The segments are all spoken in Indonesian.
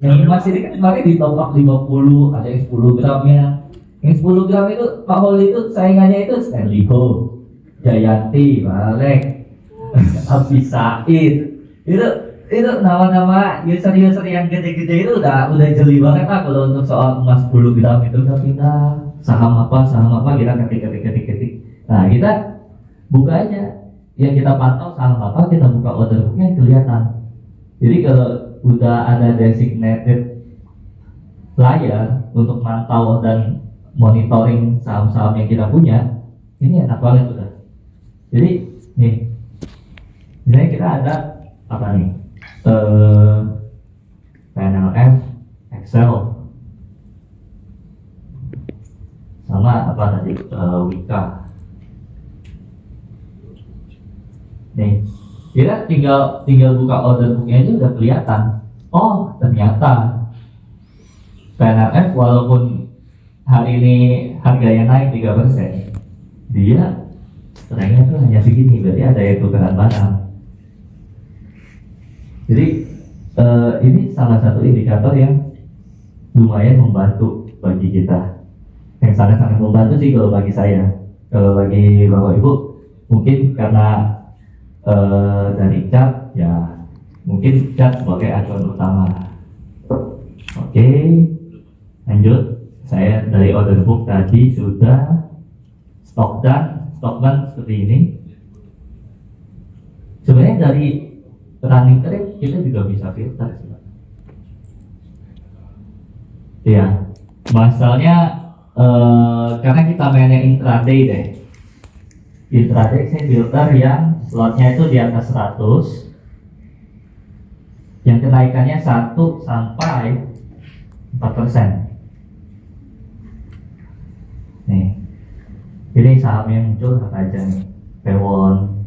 Yang emas ini kan kemarin ditoprak 50, ada yang 10 gramnya. Yang 10 gram itu Pak Holi itu saingannya itu Stanley Ho, Jayanti, Malek, Abi Said. Itu nama-nama user-user yang gede-gede itu udah jeli banget lah kalau untuk soal emas 10 gram itu udah pindah saham apa kita ketik. Nah kita buka aja yang kita pantau saham apa, kita buka order booknya kelihatan. Jadi kalau udah ada designated layar untuk mantau dan monitoring saham-saham yang kita punya, ini enak banget udah. Jadi nih, misalnya kita ada apa nih? PNLF, Excel, sama apa tadi? Wika. Nih, kita tinggal buka order booknya aja udah kelihatan. Oh, ternyata PNLF walaupun hari ini harganya naik 3%, dia trennya tuh hanya segini, berarti ada yang tukeran barang. Jadi ini salah satu indikator yang lumayan membantu bagi kita, yang sangat-sangat membantu sih kalau bagi saya. Kalau bagi Bapak Ibu mungkin karena dari chart, ya mungkin chart sebagai acuan utama. Oke, lanjut. Saya dari order book tadi sudah stock down seperti ini. Sebenarnya dari running trade kita juga bisa filter sih. Ya, masalahnya karena kita mainnya intraday deh. Intraday saya filter yang slotnya itu di atas 100, yang kenaikannya 1 sampai 4%. Nih, ini saham yang muncul apa aja nih? Pewon,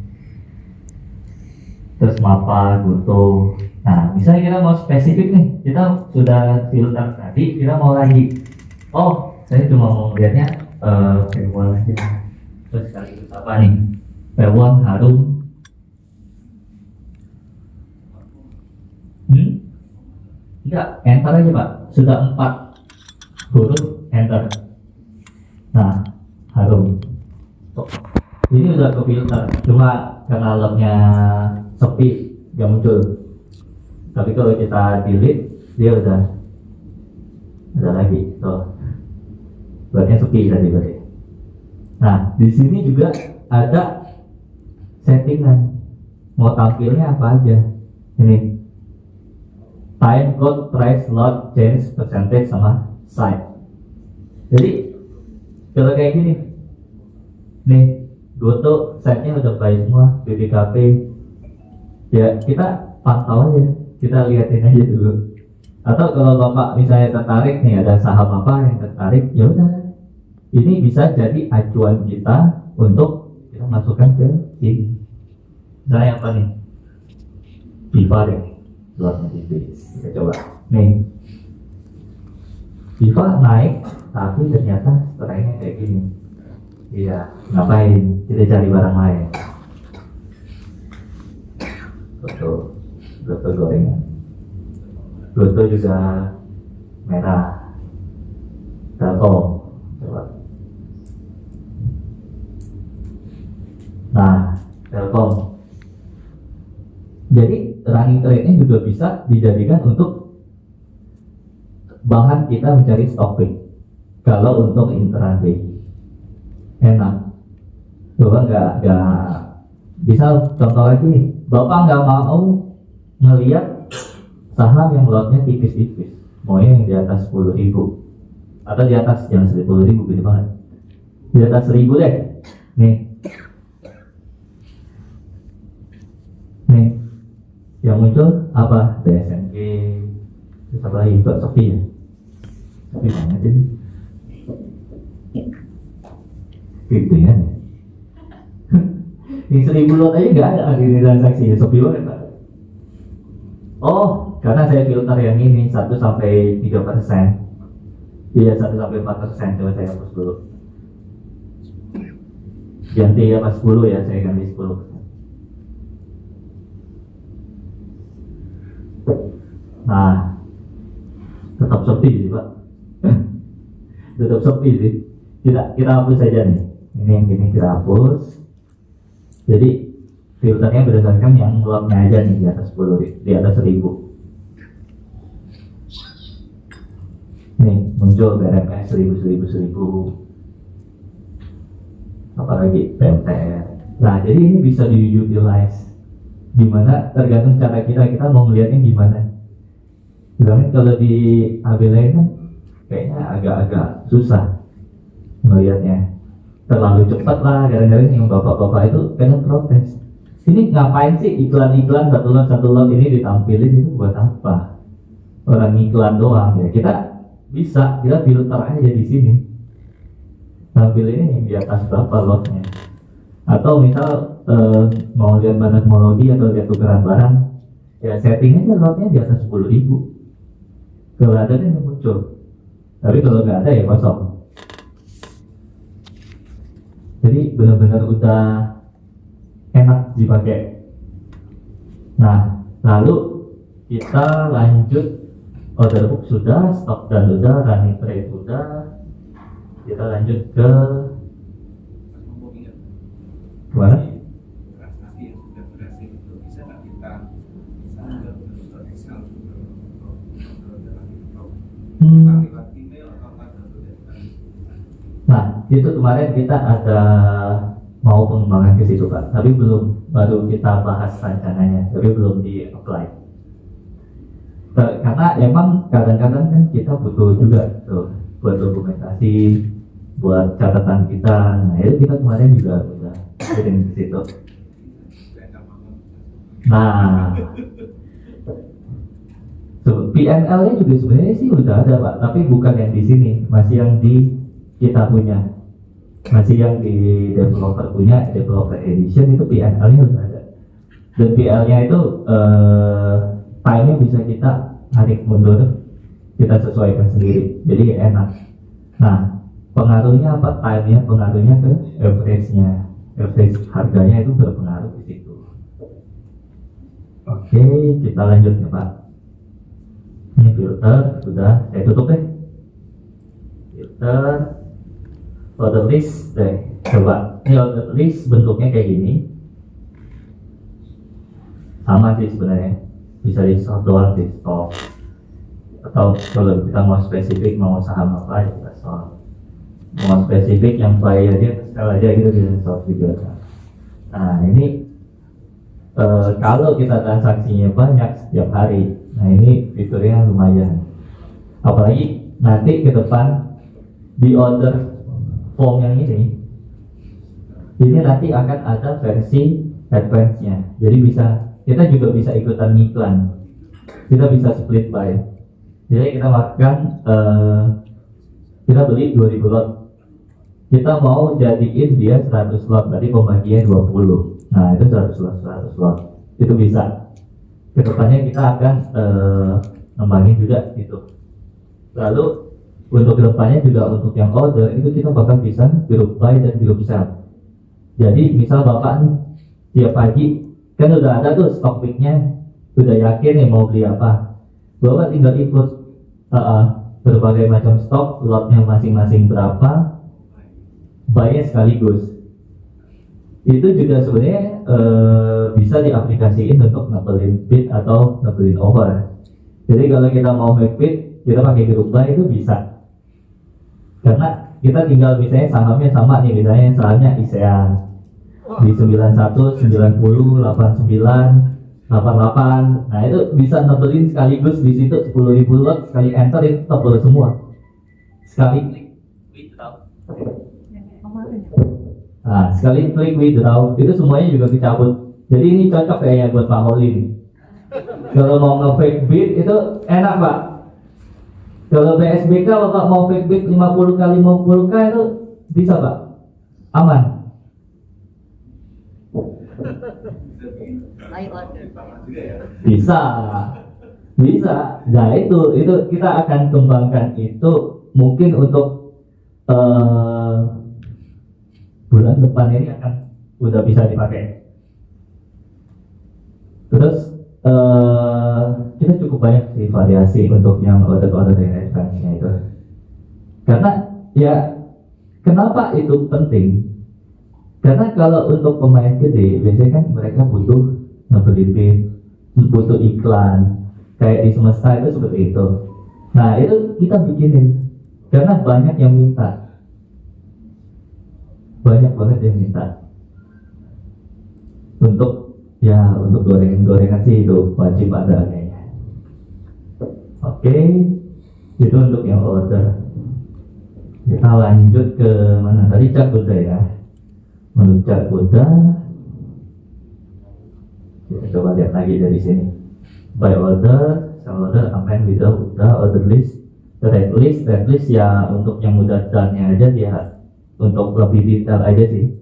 terus Mapa, Goto. Nah, misalnya kita mau spesifik nih, kita sudah filter tadi, kita mau lagi. Oh, saya cuma mau melihatnya Pewon aja. Terus sekaligus apa nih? Pewon, Harum. Enggak, enter aja Pak. Sudah 4 huruf, enter. Nah, Harum. Ini udah ke filter, cuma karena lognya sepi gak muncul. Tapi kalau kita delete, dia udah ada lagi. Tuh, lognya sepi tadi berarti. Nah, di sini juga ada settingan. Mau tampilnya apa aja? Ini time, code, price, lot, change, percentage, sama size. Jadi kalau kayak gini, nih Goto site-nya udah baik semua, BBKP. Ya kita pantau aja, kita liatin aja dulu. Atau kalau Bapak misalnya tertarik nih, ada saham apa yang tertarik, ya udah, ini bisa jadi acuan kita untuk kita masukkan ke sini. Misalnya apa nih? Viva deh, slotnya tipis. Kita coba. Nih, Viva naik, tapi ternyata strike-nya kayak gini. Iya, ngapain? Kita cari barang lain. Goto gorengan. Goto juga merah. Telkom, coba. Nah, Telkom. Jadi running trade-nya juga bisa dijadikan untuk bahan kita mencari stock pick. Kalau untuk intraday enak, Bapak nggak bisa. Contoh lagi nih, Bapak nggak mau ngelihat saham yang lotnya tipis-tipis, maunya yang di atas 10.000 atau di atas, jangan 10.000 gede banget, di atas 1.000 deh. Nih yang muncul apa? DSMG, terus apa lagi? Kok sepi ya? Sepi banget ini. Gitu ya. Yang 1.000 lot aja nggak ada di transaksi, sepi banget Pak. Oh, karena saya filter yang ini 1 sampai 3%. Iya, 1 sampai 4%. Coba saya hapus dulu. Ganti apa 10 ya, saya ganti 10%. Nah, tetap sepi sih Pak. Tetap sepi sih. Kita hapus saja nih. Ini yang gini kita hapus. Jadi filternya berdasarkan yang lotnya aja nih, di atas 10, di atas 1000. Nih muncul BRMS 1000. Apalagi PMTR. Nah jadi ini bisa di-utilize. Gimana tergantung cara kita mau melihatnya gimana. Sebenarnya kalau di ABLE kan kayaknya agak-agak susah melihatnya, terlalu cepat lah. Kadang-kadang yang bapak-bapak itu kadang protes, ini ngapain sih iklan-iklan satu lot ini ditampilin, itu buat apa? Orang iklan doang ya. Kita filter aja di sini, tampilinnya yang di atas berapa lotnya. Atau misal mau lihat banyak teknologi atau lihat tukeran barang, ya setting aja lotnya di atas 10.000. Kalau ada kan yang muncul, tapi kalau nggak ada ya kosong. Jadi benar-benar udah enak dipakai. Nah, lalu kita lanjut. Order book sudah, stok dan udah, running trade udah. Kita lanjut ke mana? Transaksi yang sudah berhasil itu bisa nggak kita ke Excel lewat email atau apa? Nah, itu kemarin kita ada mau pengembangan ke situ Pak, tapi baru kita bahas rancangannya, tapi belum di apply. Karena emang kadang-kadang kan kita butuh juga tuh buat dokumentasi, buat catatan kita. Nah itu kita kemarin juga udah kirim ke situ. Nah, PNL-nya juga sebenarnya sih udah ada Pak, tapi bukan yang di sini, masih yang di kita punya, masih yang di developer punya, developer edition itu PNL-nya udah ada. Dan PL-nya itu time-nya bisa kita tarik mundur, kita sesuaikan sendiri, jadi enak. Nah, pengaruhnya apa? Time-nya pengaruhnya ke average-nya, average harganya itu berpengaruh di situ. Oke, kita lanjut ya Pak. Ini filter sudah saya tutup deh. Filter, order list deh. Coba ini order list bentuknya kayak gini, sama sih sebenarnya, bisa di stop doang, di stop. Atau kalau kita mau spesifik mau saham apa ya kita stop. Mau spesifik yang buy aja, sell aja gitu bisa stop juga. Nah ini kalau kita transaksinya banyak setiap hari, nah ini fiturnya lumayan. Apalagi nanti ke depan di order form yang ini nanti akan ada versi advance-nya. Jadi kita juga bisa ikutan ngiklan. Kita bisa split buy. Jadi kita makan, kita beli 2000 lot. Kita mau jadiin dia 100 lot, berarti pembagian 20. Nah itu 100 lot. Itu bisa. Kedepannya kita akan ngembangin juga itu. Lalu untuk kedepannya juga untuk yang order itu kita bakal bisa group buy dan group sell. Jadi misal Bapak nih tiap pagi kan udah ada tuh stok picknya, udah yakin nih mau beli apa, Bapak tinggal ikut berbagai macam stok, lotnya masing-masing berapa, buy-nya sekaligus. Itu juga sebenarnya bisa diaplikasiin untuk ngebelin bid atau ngebelin over. Jadi kalau kita mau make bid, kita pakai group buy itu bisa. Karena kita tinggal misalnya sahamnya sama nih, misalnya sahamnya ISEAN di 91, 90, 89, 88. Nah itu bisa ngebelin sekaligus di situ 10.000 lot, sekali enter itu tebel semua. Sekali klik withdraw. Nah, sekali klik withdraw itu semuanya juga dicabut. Jadi ini cocok kayaknya buat Pak Holly nih. Kalau mau nge-fake bid itu enak Pak. Kalau BSBK Bapak mau fake bid 50 kali 50k itu bisa Pak, aman. Bisa. Nah itu kita akan kembangkan itu mungkin untuk bulan depan ini akan udah bisa dipakai. Terus kita cukup banyak sih variasi untuk yang order-order yang advance-nya itu. Karena ya kenapa itu penting? Karena kalau untuk pemain gede biasanya kan mereka butuh ngebeli butuh iklan, kayak di Semesta itu seperti itu. Nah itu kita bikinin karena banyak yang minta, banyak banget yang minta untuk gorengan sih itu wajib ada kayaknya. Oke, itu untuk yang order. Kita lanjut ke mana tadi, cat kuda ya. Menurut cat kuda, kita coba lihat lagi dari sini. By order, sell order, amend without order list, red list ya untuk yang mudah dannya aja dia untuk lebih detail aja sih.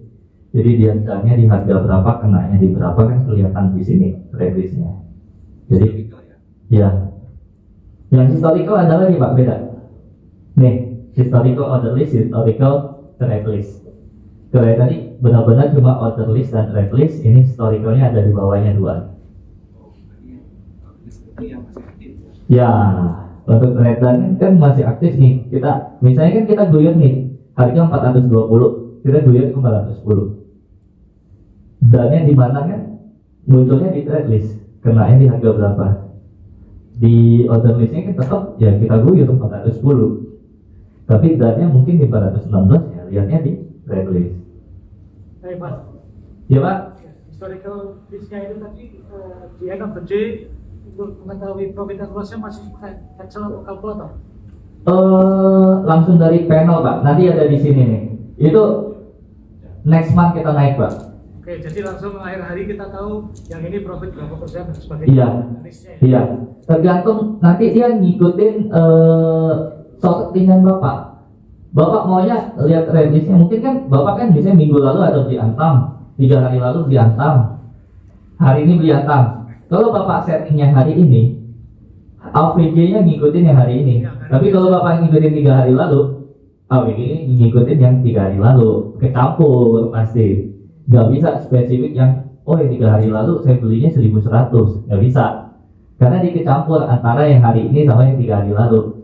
Jadi dia dannya di harga berapa, kenanya di berapa kan kelihatan di sini red listnya. Jadi ya, yang historical ada lagi Pak, beda. Nih, historical order list, historical red list. Kalau tadi benar-benar cuma order list dan red list, ini historicalnya ada di bawahnya dua. Ya, untuk red kan masih aktif nih. Kita misalnya kan kita guyur nih, harga 420, kita guyur ke 410. Dannya di mana kan? Munculnya di red list, kenanya di harga berapa. Di order listnya kan tetap ya kita guyur 410. Tapi dannya mungkin di 416 ya, lihatnya di red list. Baik Pak. Ya Pak? Historical listnya itu tadi di end of the day untuk mengetahui profit and loss-nya masih pakai Excel atau kalkulator? Langsung dari panel Pak, nanti ada di sini nih. Itu next month kita naik Pak. Oke, jadi langsung akhir hari kita tahu yang ini profit berapa persen dan sebagainya. Iya, listnya. iya. Tergantung nanti dia ngikutin sortingan Bapak. Bapak maunya lihat red listnya, mungkin kan Bapak kan biasanya minggu lalu ada beli Antam, 3 hari lalu beli Antam, hari ini beli Antam. Kalau Bapak settingnya hari ini, AVG-nya ngikutin yang hari ini. Tapi kalau Bapak ngikutin 3 hari lalu, AVG ngikutin yang 3 hari lalu. Kecampur pasti. Gak bisa spesifik yang, oh yang 3 hari lalu saya belinya 1100. Gak bisa. Karena dikecampur antara yang hari ini sama yang 3 hari lalu.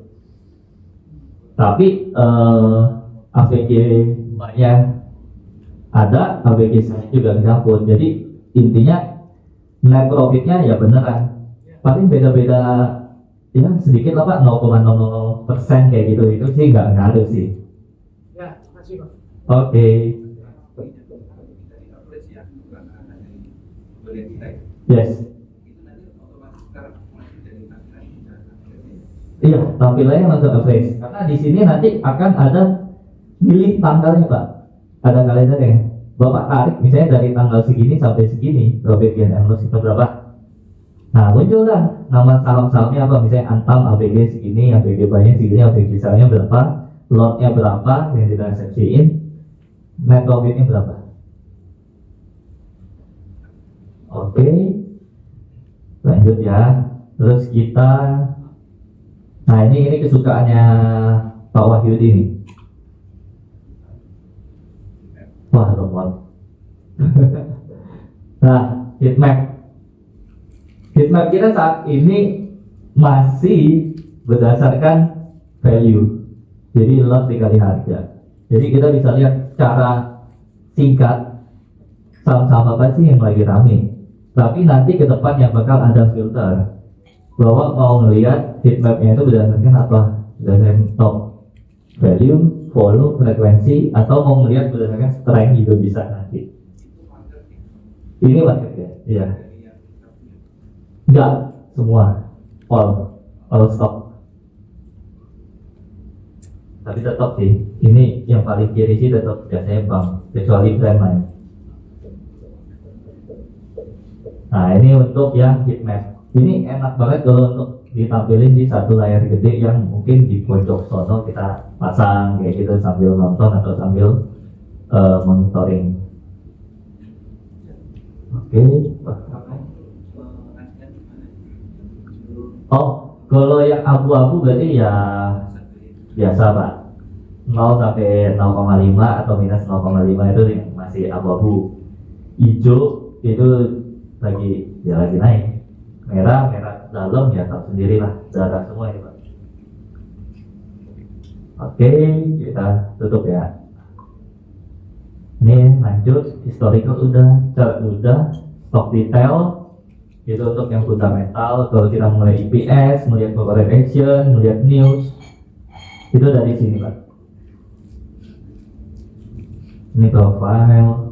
Tapi AVG banyak ada, AVG saya juga kecampur. Jadi intinya net profitnya ya beneran paling beda-beda ya sedikit lah Pak, 0,00% kayak gitu, itu sih nggak ngaruh sih. Ya, makasih Pak. Oke. Yes. Iya, tampilannya langsung average. Karena di sini nanti akan ada milih tanggalnya Pak, ada kalendernya. Bapak tarik misalnya dari tanggal segini sampai segini, profit and loss itu berapa? Nah muncul kan nama saham-sahamnya apa, misalnya Antam ABG segini, ABG banyak segini, ABG sahamnya berapa, lotnya berapa yang ditransaksiin, net profitnya berapa. Oke, lanjut ya. Terus kita, nah ini kesukaannya Pak Wahyudi nih. Wah, robot. Nah, heatmap kita saat ini masih berdasarkan value, jadi lot dikali harga. Jadi kita bisa lihat cara singkat saham-saham apa sih yang lagi rame. Tapi nanti ke depannya bakal ada filter bahwa mau ngelihat heatmapnya itu berdasarkan apa, berdasarkan top value, volume, frekuensi, atau mau melihat berdasarkan strength juga bisa nanti. Ini marketnya, iya. Enggak, semua, all stock. Tapi tetap sih, ini yang paling kiri sih tetap biasanya bank, kecuali brand lain. Nah ini untuk yang heatmap. Ini enak banget kalau untuk ditampilin di satu layar gede yang mungkin di pojok sono kita pasang kayak gitu sambil nonton atau sambil monitoring. Oke. Oh, kalau yang abu-abu berarti ya biasa Pak, 0 sampai 0,5 atau minus 0,5 itu yang masih abu-abu. Hijau itu lagi naik merah dalam ya tahu sendirilah, darah semua ini Pak. Oke, kita tutup ya. Ini lanjut, historical udah, chart udah, stock detail itu untuk yang fundamental. Kalau kita mulai EPS, melihat corporate action, melihat news, itu dari sini Pak. Ini profile,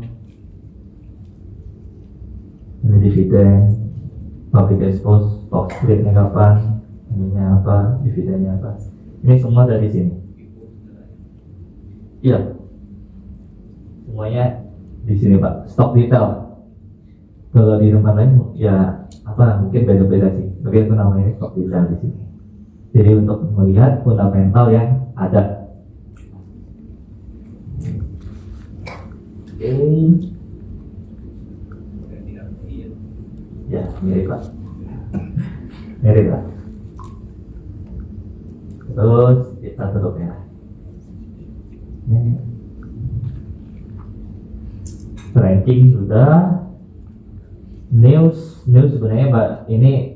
ini dividen, public expose, stock split-nya kapan, ininya apa, dividennya apa. Ini semua dari sini. Iya, semuanya di sini Pak. Stock detail. Kalau di tempat lain ya apa mungkin beda-beda sih. Tapi aku namanya stock detail di sini. Jadi untuk melihat fundamental yang ada. Oke. Ya, mirip Pak. Mirip Pak. Terus kita tutup ya. Ini ranking sudah. News sebenarnya Pak ini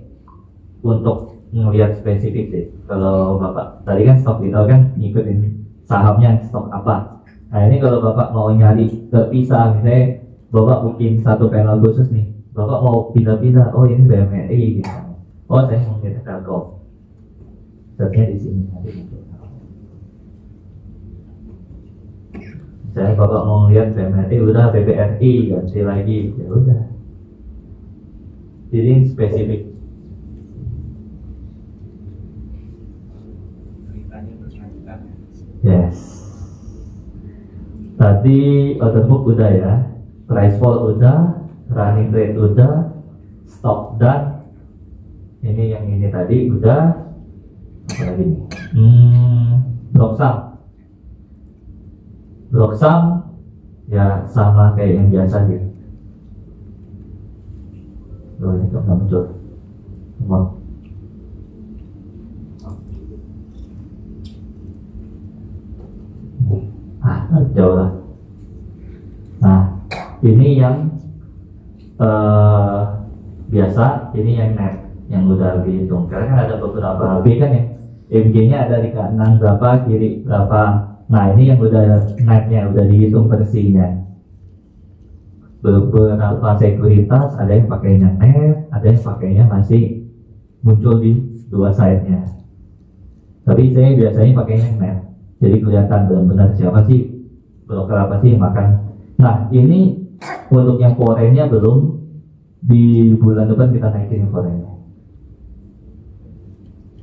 untuk melihat spesifik sih. Kalau Bapak tadi kan stok detail kan ngikutin sahamnya stok apa. Nah ini kalau Bapak mau nyari terpisah, misalnya Bapak bikin satu panel khusus nih, Bapak mau pindah-pindah, oh ini BMRI gitu. Oh saya mau pindah Telkom. Searchnya di sini nanti. Misalnya Bapak mau lihat BMRI udah BBRI ganti lagi, ya udah. Jadi spesifik. Yes. Tadi order book udah ya, price fall udah, running rate udah, stop dan ini yang ini tadi udah. Apa lagi nih? Block sum ya sama kayak yang biasa sih. Loh ini kok nggak muncul. Jauh lah. Nah ini yang biasa, ini yang net yang udah dihitung. Karena kan ada beberapa B kan ya, MG nya ada di kanan berapa, kiri berapa. Nah ini yang udah netnya udah dihitung versinya. Beberapa sekuritas ada yang pakainya net, ada yang pakainya masih muncul di dua side-nya. Tapi saya biasanya pakainya net, jadi kelihatan benar-benar siapa sih, broker apa sih yang makan. Nah ini untuk yang foreign-nya belum, di bulan depan kita naikin yang foreign-nya.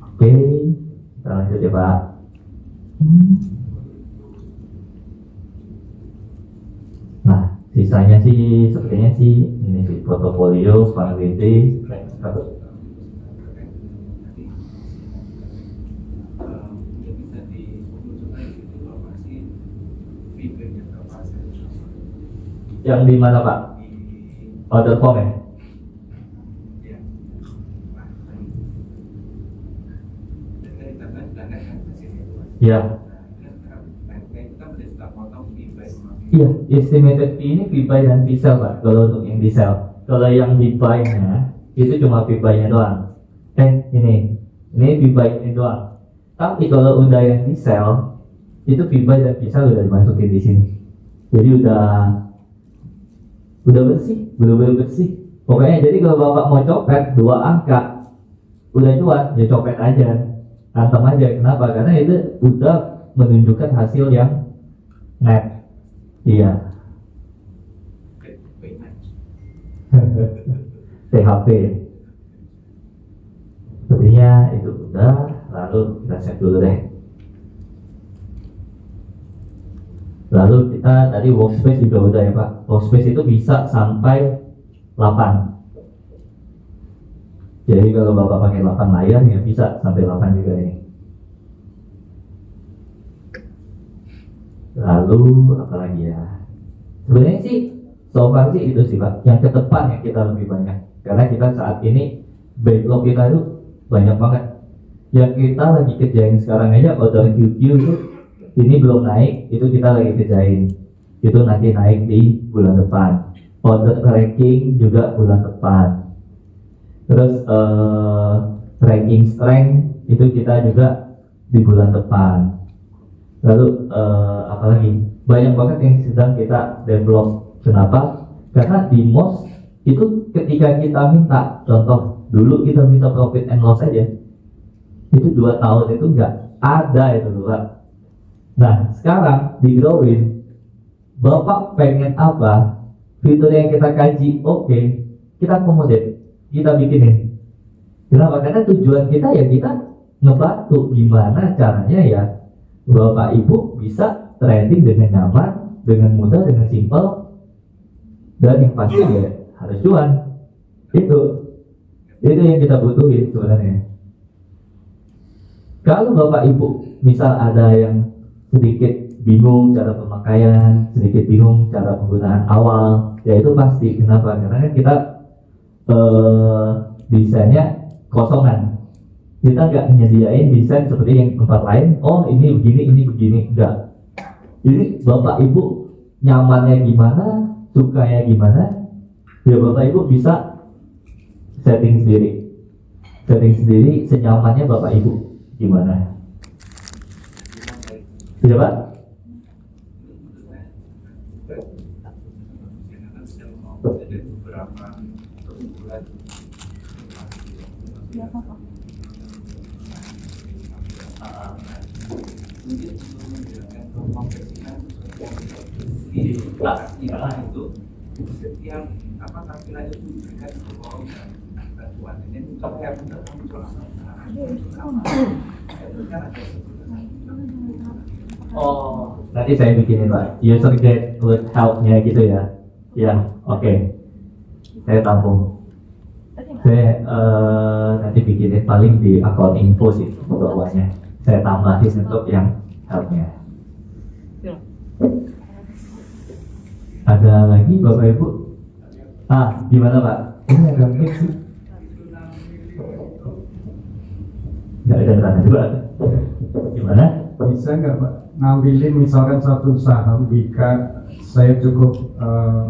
Oke, kita lanjut ya Pak. Nah sisanya sih sepertinya sih ini sih portofolio, spendability, yang di mana Pak? Order form ya? Iya. Iya, estimated fee ini fee buy dan fee sell Pak. Kalau untuk yang di sell, kalau yang di buy-nya itu cuma fee buy-nya doang. Ini fee buy-nya doang. Tapi kalau udah yang di sell, itu fee buy dan fee sell udah dimasukin di sini. Jadi udah bersih, bener-bener bersih. Pokoknya jadi kalau Bapak mau copet 2 angka, udah cuan, ya copet aja, hantam aja. Kenapa? Karena itu udah menunjukkan hasil yang net. Iya. THP. Sepertinya itu udah. Lalu kita save dulu deh. Lalu kita tadi workspace juga udah ya Pak. Workspace itu bisa sampai 8. Jadi kalau Bapak pakai 8 layar ya bisa sampai 8 juga ini. Lalu apa lagi ya? Sebenarnya sih so far sih itu sih Pak. Yang ke depan yang kita lebih banyak. Karena kita saat ini backlog kita itu banyak banget. Yang kita lagi kerjain sekarang aja order QQ itu ini belum naik, itu kita lagi kerjain. Itu nanti naik di bulan depan. Order tracking juga bulan depan. Terus ranking strength itu kita juga di bulan depan. Lalu apalagi banyak banget yang sedang kita develop. Kenapa? Karena di MOS itu ketika kita minta, contoh dulu kita minta profit and loss aja, itu 2 tahun itu nggak ada itu Pak. Nah sekarang di Growin, Bapak pengen apa, fitur yang kita kaji, oke, kita akomodir, kita bikinin. Kenapa? Karena tujuan kita ya kita ngebantu gimana caranya ya Bapak Ibu bisa trading dengan nyaman, dengan mudah, dengan simpel, dan yang pasti ya harus cuan. Itu yang kita butuhin sebenarnya. Kalau Bapak Ibu misal ada yang sedikit bingung cara pemakaian, sedikit bingung cara penggunaan awal, ya itu pasti. Kenapa? Karena kan kita desainnya kosongan. Kita nggak menyediain desain seperti yang tempat lain. Oh ini begini, enggak. Jadi Bapak Ibu nyamannya gimana, sukanya gimana, ya Bapak Ibu bisa setting sendiri senyamannya Bapak Ibu gimana. Iya Pak? Ada beberapa bulan Ya, Pak. mungkin untuk menjalankan konversikan di tampilan itu setiap tampilan itu diberikan peluang dan bantuan ini untuk yang muncul Oh, nanti saya bikinin Pak. User guide with help-nya gitu ya. Ya, oke. Saya tampung. Saya nanti bikinin paling di akun info sih bawahnya. Saya tambahin untuk yang help-nya. Ya. Ada lagi Bapak Ibu? Gimana Pak? Ini ada mix sih. Nggak ada tanda juga. Gimana? Bisa nggak Pak ngambilin misalkan satu saham jika saya cukup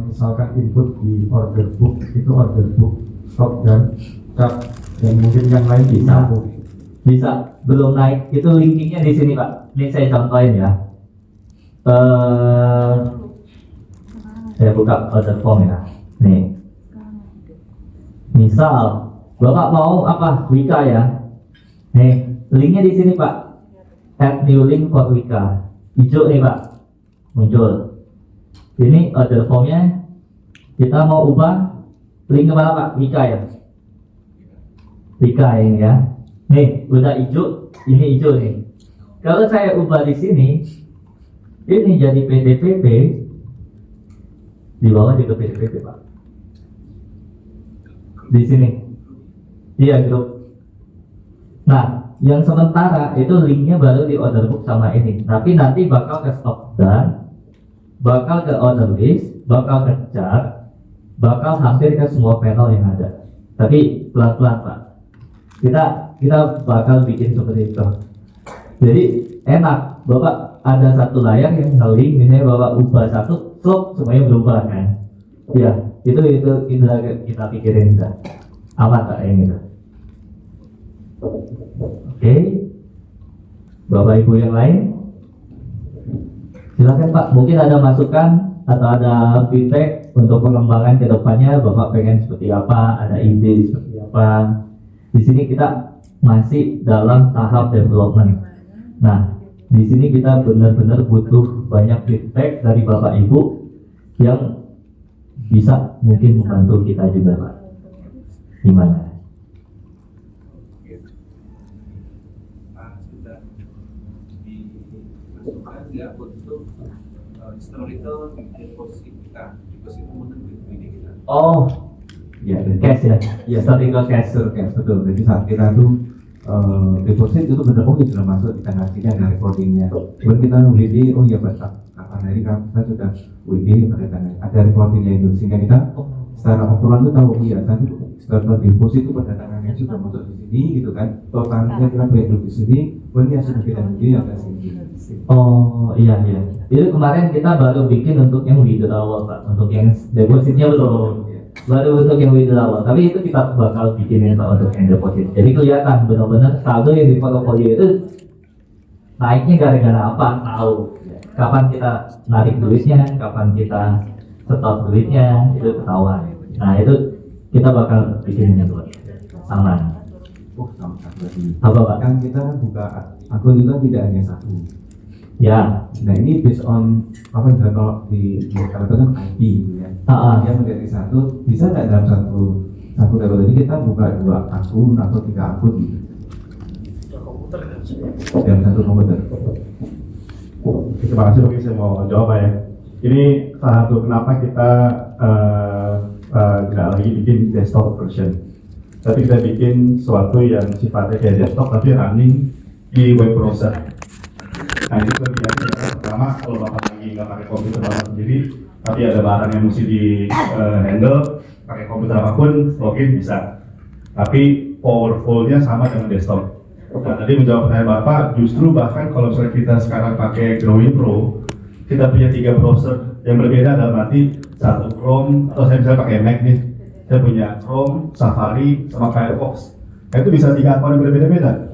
misalkan input di order book, itu order book stock dan chart, dan mungkin yang lain Bisa, belum naik. Itu linkingnya di sini Pak. Ini saya contohin ya. Saya buka order form ya. Nih. Misal Bapak mau apa? Wika ya. Nih, linknya di sini Pak. Add new link for Wika. Hijau nih Pak. Muncul. Ini order formnya. Kita mau ubah link kemana Pak? Wika ya. Wika ini ya. Nih, udah hijau, ini hijau nih. Kalau saya ubah di sini, ini jadi PDPP, di bawah juga PDPP Pak. Di sini, iya grup. Nah, yang sementara itu linknya baru di order book sama ini. Tapi nanti bakal ke stock dan bakal ke order list, bakal ke chart, bakal hampir ke semua panel yang ada. Tapi pelan-pelan Pak. Kita bakal bikin seperti itu. Jadi enak, Bapak ada satu layar yang nge-link, misalnya Bapak ubah satu, semuanya berubah kan? Ya, itu kita pikirin kita. Aman Pak yang itu. Oke. Bapak Ibu yang lain, silakan Pak. Mungkin ada masukan atau ada feedback untuk pengembangan ke depannya. Bapak pengen seperti apa? Ada ide seperti apa? Di sini kita masih dalam tahap development. Nah, di sini kita benar-benar butuh banyak feedback dari Bapak Ibu yang bisa mungkin membantu kita juga, Pak. Gimana? Sudah dimasukkan nggak untuk historical deposit kita, deposit kemudian ini kita. Oh, ya, cash ya. Ya, historical cash, betul. Jadi saat kita tuh deposit itu benar mungkin sudah masuk di transaksinya ada recordingnya. Kemudian kita WD, oh ya Pak, kapan hari kita sudah WD ada recordingnya itu, sehingga kita secara overall itu tahu, oh ya kan historical deposit itu perdagangannya sudah masuk di sini gitu kan. Totalnya kita bayar di sini, kemudian sudah kita beli ada sini. oh iya. Itu kemarin kita baru bikin untuk yang withdrawal Pak, untuk yang depositnya belum. baru untuk yang withdrawal. Tapi itu kita bakal bikinin Pak untuk yang deposit. Jadi kelihatan benar-benar saldo yang di portofolio itu naiknya gara-gara apa? Tahu kapan kita narik duitnya, kapan kita stop duitnya, itu ketahuan. Nah itu kita bakal bikinin itu sama. Oh, sama satu lagi. Apa Pak? Kan kita buka akun itu tidak hanya satu. Ya. Nah ini based on apa yang kalau di kalau itu kan IP gitu ya. Dia menjadi satu, bisa nggak dalam satu data ini kita buka 2 akun atau 3 akun gitu? Komputer kan. Dalam satu komputer. Terima kasih, mungkin saya mau jawab Pak ya. Ini salah satu kenapa kita tidak lagi bikin desktop version, tapi kita bikin sesuatu yang sifatnya kayak desktop tapi running di web browser. Nah ini kelebihannya pertama, kalau Bapak lagi nggak pakai komputer Bapak sendiri, tapi ada barang yang mesti di handle, pakai komputer apapun, login bisa. Tapi powerful-nya sama dengan desktop. Nah, tadi menjawab pertanyaan Bapak, justru bahkan kalau misalnya kita sekarang pakai Growing Pro, kita punya 3 browser yang berbeda dalam arti satu Chrome, atau saya misalnya pakai Mac nih, saya punya Chrome, Safari, sama Firefox. Nah, itu bisa 3 akun yang berbeda-beda.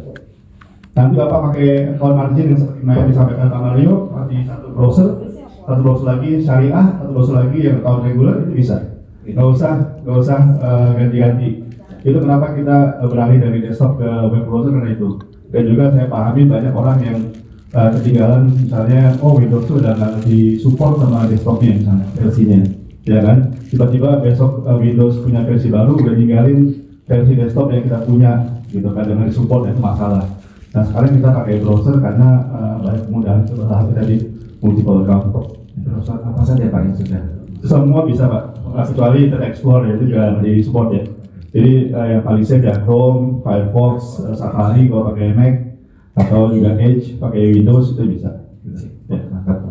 Nanti Bapak pakai account margin yang seperti yang disampaikan Pak Mario, di satu browser lagi syariah, satu browser lagi yang account regular, itu bisa. Nggak usah ganti-ganti. Itu kenapa kita beralih dari desktop ke web browser karena itu. Dan juga saya pahami banyak orang yang ketinggalan misalnya, Windows itu udah nggak di-support sama desktopnya misalnya, versinya, ya kan? Tiba-tiba besok Windows punya versi baru, udah ninggalin versi desktop yang kita punya, gitu kan, dengan support itu masalah. Nah sekarang kita pakai browser karena banyak kemudahan itu salah satu tadi multiple account. Browser apa saja Pak yang sudah? Semua bisa Pak, kecuali Internet Explorer itu juga menjadi support ya. Jadi yang paling safe ya Chrome, Firefox, Safari kalau pakai Mac, atau juga Edge pakai Windows itu bisa. Ya, mantap.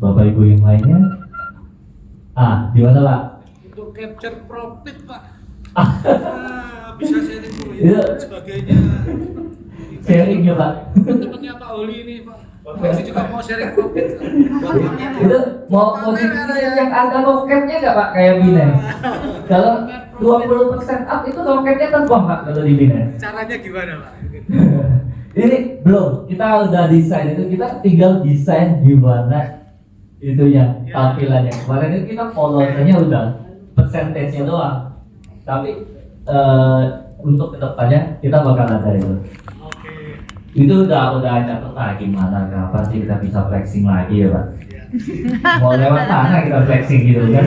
Bapak Ibu yang lainnya, gimana Pak? Untuk capture profit Pak. Itu Bisa sharing dan sebagainya. sharing ya Pak. Teman-temannya Pak Oli ini Pak. Masih juga mau sharing profit. Itu mau bikin yang ada roketnya nggak Pak kayak Binance? Kalau 20% up itu roketnya terbang Pak kalau di Binance. Caranya gimana Pak? Ini belum, kita udah desain itu, kita tinggal desain gimana itu yang tampilannya. Kemarin itu kita followernya udah persentasenya doang. Tapi untuk kedepannya kita bakal ada itu. Itu udah catat gimana kapan sih kita bisa flexing lagi ya Pak? Mau lewat mana kita flexing gitu kan?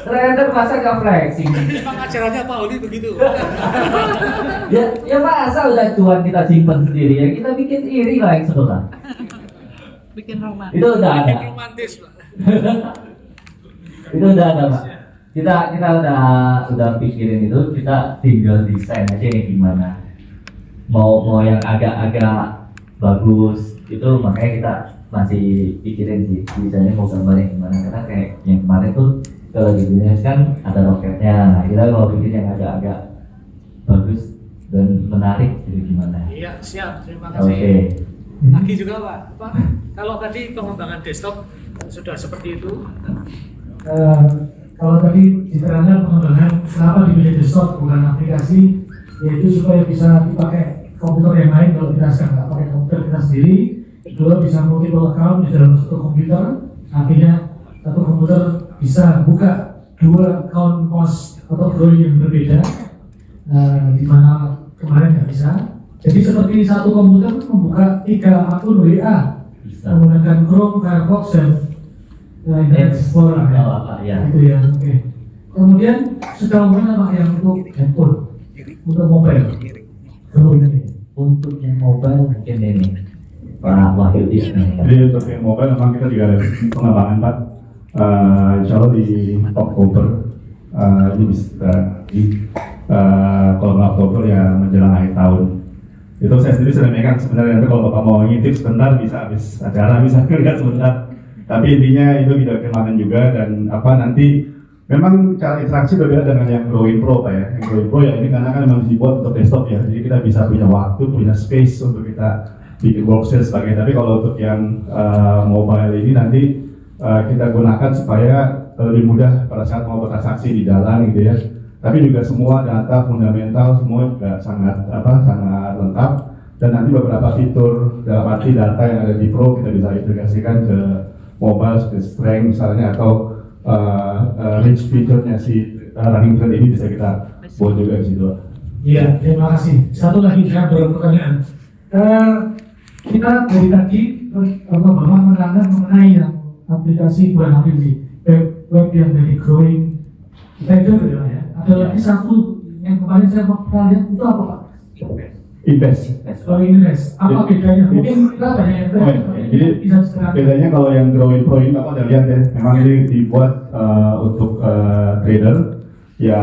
Trader masa nggak flexing? Memang ajarannya Pak Oli begitu. ya masa udah cuan kita simpan sendiri ya kita bikin iri lah yang sebelah. Bikin romantis. Itu udah ada. Bikin romantis Pak. Itu udah ada Pak. Kita udah pikirin itu, kita tinggal desain aja nih gimana. Mau yang agak-agak bagus itu makanya kita masih pikirin sih desainnya mau gambarnya gimana, karena kayak yang kemarin tuh kalau di Binance kan ada roketnya. Nah kita mau bikin yang agak-agak bagus dan menarik jadi gimana. Iya siap, terima kasih. Oke. Lagi juga Pak, kalau tadi pengembangan desktop sudah seperti itu. Kalau tadi diterangkan pengembangan kenapa dipilih desktop bukan aplikasi, yaitu supaya bisa dipakai komputer yang lain. Kalau kita sekarang nggak pakai komputer kita sendiri, kedua bisa multiple account di dalam satu komputer, artinya satu komputer bisa buka 2 account pos atau drawing yang berbeda, di mana kemarin nggak bisa. Jadi seperti satu komputer membuka 3 akun WA menggunakan Chrome, Firefox, dan Internet Explorer Ya. Itu ya, oke. Kemudian sejauh mana Pak yang untuk handphone, untuk mobile? Untuk yang mobile mungkin ini Pak Wahyudi. Jadi untuk yang mobile memang kita juga ada pengembangan Pak. Insya Allah di Oktober ini bisa kalau nggak Oktober ya menjelang akhir tahun. Itu saya sendiri sudah megang sebenarnya. Nanti kalau Bapak mau ngintip sebentar bisa habis acara bisa lihat sebentar. Tapi intinya itu kita kembangkan juga, dan nanti memang cara interaksi berbeda dengan yang Growing Pro Pak ya. Yang Growing Pro ya ini karena kan memang dibuat untuk desktop ya. Jadi kita bisa punya waktu, punya space untuk kita bikin workspace sebagainya. Tapi kalau untuk yang mobile ini nanti kita gunakan supaya lebih mudah pada saat mau bertransaksi di jalan gitu ya. Tapi juga semua data fundamental semua juga sangat lengkap, dan nanti beberapa fitur dalam arti data yang ada di Pro kita bisa integrasikan ke mobile seperti strength misalnya, atau range feature-nya si running trade ini bisa kita buat juga di situ. Iya, terima kasih. Satu lagi saya berpertanyaan. Kita dari tadi Bapak menerangkan mengenai yang aplikasi bukan aplikasi web yang dari growing trader ya. Ada lagi satu yang kemarin saya pernah lihat itu apa Pak? Invest. Oh, invest. Apa bedanya? Mungkin kita banyak yang Jadi bisa segera. bedanya kalau yang growing pro ini Bapak udah lihat ya, memang ini dibuat untuk trader ya,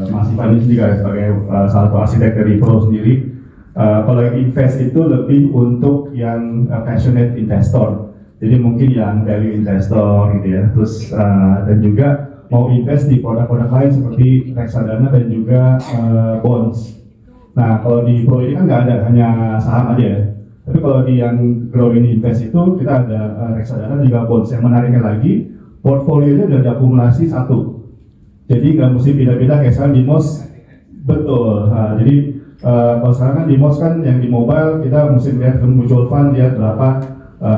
Mas Ivan ini juga sebagai salah satu arsitek dari pro sendiri. Kalau yang invest itu lebih untuk yang passionate investor, jadi mungkin yang value investor gitu ya, terus dan juga mau invest di produk-produk lain seperti reksadana dan juga bonds. Nah kalau di pro ini kan nggak ada, hanya saham aja ya. Tapi kalau di yang growing invest itu kita ada reksadana juga bonds. Yang menariknya lagi, portfolionya udah diakumulasi satu. Jadi nggak mesti pindah-pindah kayak sekarang di MOS. Betul. Nah, jadi kalau sekarang kan di MOS kan yang di mobile kita mesti lihat ke mutual fund, lihat berapa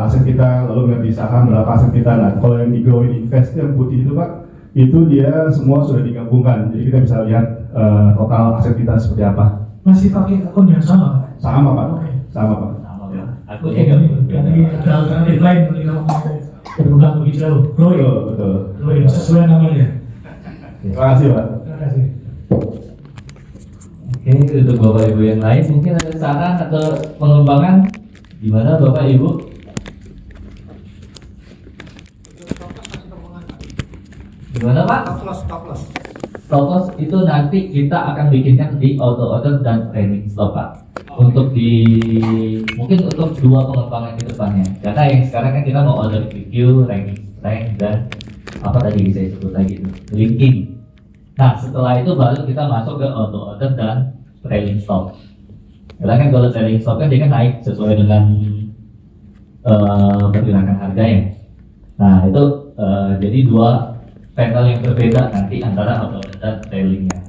aset kita, lalu lihat di saham berapa aset kita. Nah kalau yang di growing invest yang putih itu Pak, itu dia semua sudah digabungkan. Jadi kita bisa lihat total aset kita seperti apa. Masih pakai akun yang sama? Sama Pak. Oke. Sama Pak. Ya. Aku Oke, jadi ada alternatif lain kalau mau berkembang lebih jauh. Growing. Betul. Growing sesuai namanya. Terima kasih Pak. Terima kasih. Oke, untuk Bapak Ibu yang lain mungkin ada saran atau pengembangan gimana Bapak Ibu? Gimana Pak? Stop loss itu nanti kita akan bikinkan di auto order dan trailing stop Pak. Untuk mungkin untuk dua pengembangan ke depannya. Karena yang sekarang kan kita mau order PQ, ranking strength, dan apa tadi saya sebut lagi itu, linking. Nah setelah itu baru kita masuk ke auto order dan trailing stop. Karena kan kalau trailing stop kan dia kan naik sesuai dengan pergerakan harganya. Nah itu jadi dua panel yang berbeda nanti antara auto order dan trailingnya.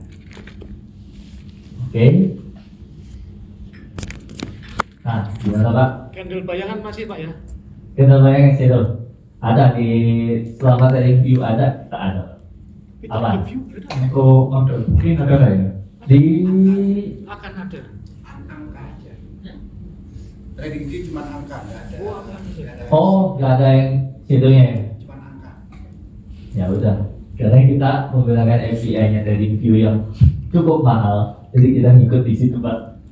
Oke. Nah gimana Pak? Candle bayangan masih Pak ya? Candle bayangan shadow ada di selama trading view ada? Tak ada. Apa? Untuk order mungkin ada nggak ya? Di Akan ada. Angka aja. Trading view cuma angka, nggak ada. nggak ada yang shadownya ya? Cuma angka. Ya udah, karena kita menggunakan API-nya dari view yang cukup mahal, jadi kita ngikut di situ Pak.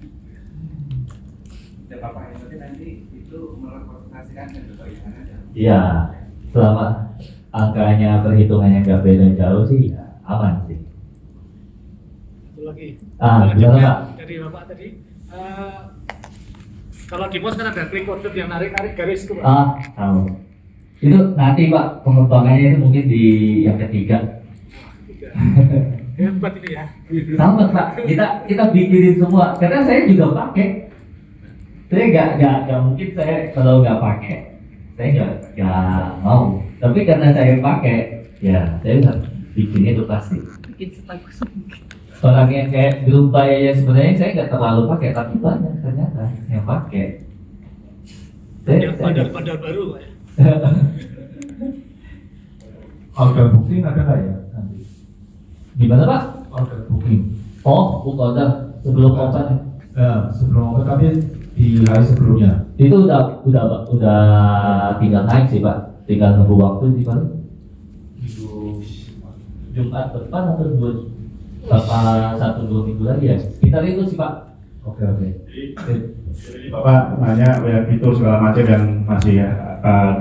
Dan Bapak Henry nanti itu merepresentasikan dan bayangan ada. Iya, selama angkanya perhitungannya nggak beda jauh sih, ya aman sih. Satu lagi. Gimana Pak? Dari Bapak tadi. Kalau di MOS kan ada click order yang narik-narik garis itu Pak. Tahu. Itu nanti Pak pengembangannya itu mungkin di yang ketiga. Hebat ini ya. Sama Pak, kita bikinin semua. Karena saya juga pakai. Saya nggak mungkin saya kalau nggak pakai, saya nggak mau. Tapi karena saya pakai, ya saya bisa bikin itu pasti. Bikin sebagus mungkin. Orang yang kayak grup ya sebenarnya saya nggak terlalu pakai, tapi banyak ternyata yang pakai. Yang bandar-bandar baru Pak ya. Order booking ada nggak ya nanti? Gimana Pak? Order booking. Book order sebelum open. Ya, sebelum open tapi di hari sebelumnya. Itu udah tinggal naik sih Pak, tinggal nunggu waktu sih Pak. Jumat depan atau satu dua minggu lagi ya. Kita itu sih Pak. Oke. Jadi Bapak nanya banyak fitur segala macam yang masih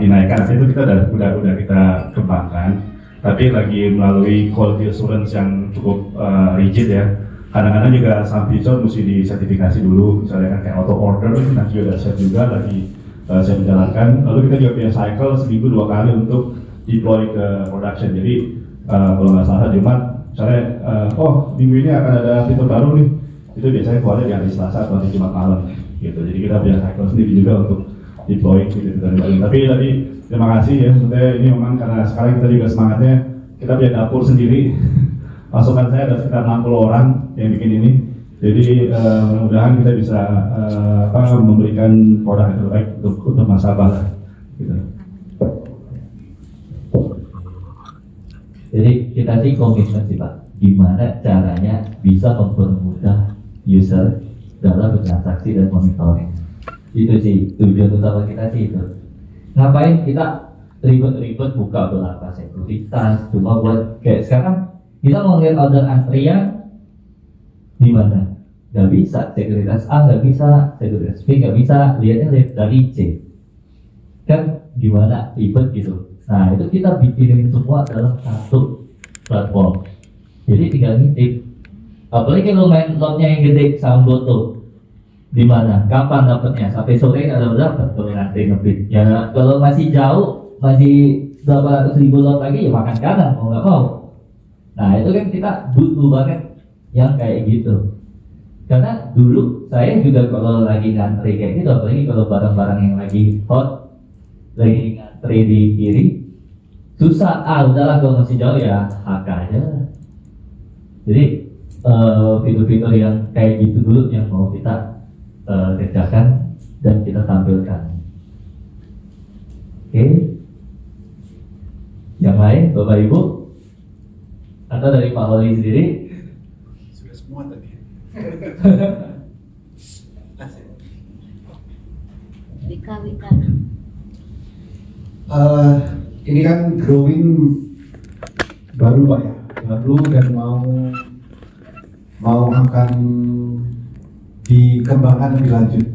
dinaikkan, itu kita udah kita kembangkan, tapi lagi melalui quality assurance yang cukup rigid ya. Kadang-kadang juga some feature mesti disertifikasi dulu, misalnya kan kayak auto order itu nanti juga set juga lagi saya menjalankan. Lalu kita juga punya cycle seminggu 2 kali untuk deploy ke production. Jadi kalau nggak salah Jumat, misalnya minggu ini akan ada fitur baru nih, itu biasanya keluarnya di hari Selasa atau hari Jumat malam. gitu. Jadi kita punya cycle sendiri juga untuk deploy gitu dari Bali. Tapi tadi terima kasih ya, maksudnya ini memang karena sekarang kita juga semangatnya kita punya dapur sendiri. Pasukan saya ada sekitar 60 orang yang bikin ini. Jadi mudah-mudahan kita bisa memberikan produk yang terbaik untuk nasabah lah. Gitu. Jadi kita sih komitmen sih Pak, gimana caranya bisa mempermudah user dalam bertransaksi dan monitoring. Itu sih tujuan utama kita sih itu. Ngapain kita ribet-ribet buka beberapa sekuritas, cuma buat kayak sekarang kita mau lihat order antrian di mana? Nggak bisa, sekuritas A nggak bisa, sekuritas B nggak bisa, lihatnya dari C. Kan gimana ribet gitu. Nah itu kita bikinin semua dalam satu platform. Jadi tinggal ngintip. Apalagi kalau main lotnya yang gede Samboto, di mana? Kapan dapatnya? Sampai sore ada dapat kalau nanti ngebit. Ya kalau masih jauh, masih berapa ratus ribu lot lagi ya makan kanan mau nggak mau. Nah itu kan kita butuh banget yang kayak gitu. Karena dulu saya juga kalau lagi ngantri kayak gitu, apalagi kalau barang-barang yang lagi hot, lagi ngantri di kiri, susah. Udahlah kalau masih jauh ya HK aja. Jadi fitur-fitur yang kayak gitu dulu yang mau kita kerjakan dan kita tampilkan. Oke. Yang lain, Bapak Ibu, atau dari Pak Oli sendiri? Sudah semua tadi. Wika. Ini kan growing baru Pak ya, baru dan mau akan dikembangkan lebih lanjut.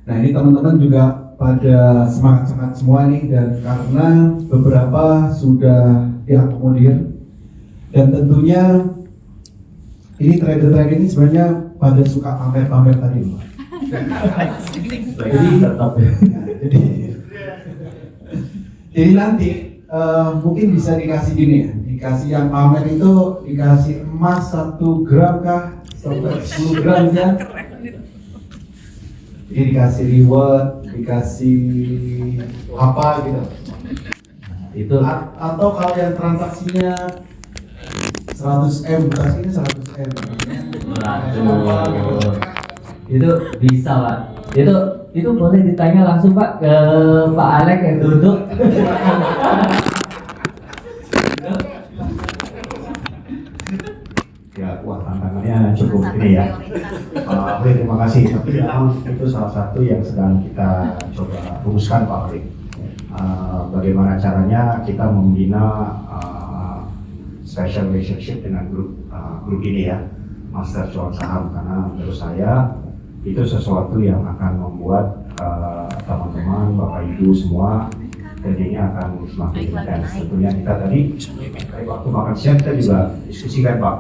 Nah ini teman-teman juga pada semangat semua nih, dan karena beberapa sudah diakomodir dan tentunya ini trader ini sebenarnya pada suka pamer-pamer tadi Pak. Jadi nanti mungkin bisa dikasih gini ya, dikasih yang pamer itu dikasih emas 1 gram kah, 10 gram ya. Jadi dikasih reward, dikasih apa gitu. Itu atau kalau yang transaksinya 100M, dikasihnya 100M. Itu bisa Pak. Itu boleh ditanya langsung Pak ke Pak Alek yang duduk. Ya, wah tantangannya cukup ini ya. Oke, terima kasih. Tapi memang itu salah satu yang sedang kita coba rumuskan Pak Alek. Bagaimana caranya kita membina special relationship dengan grup ini ya, Master Cuan Saham, karena menurut saya itu sesuatu yang akan membuat teman-teman, Bapak Ibu semua kerjanya akan semakin intens. Tentunya kita tadi waktu makan siang kita juga diskusikan Pak.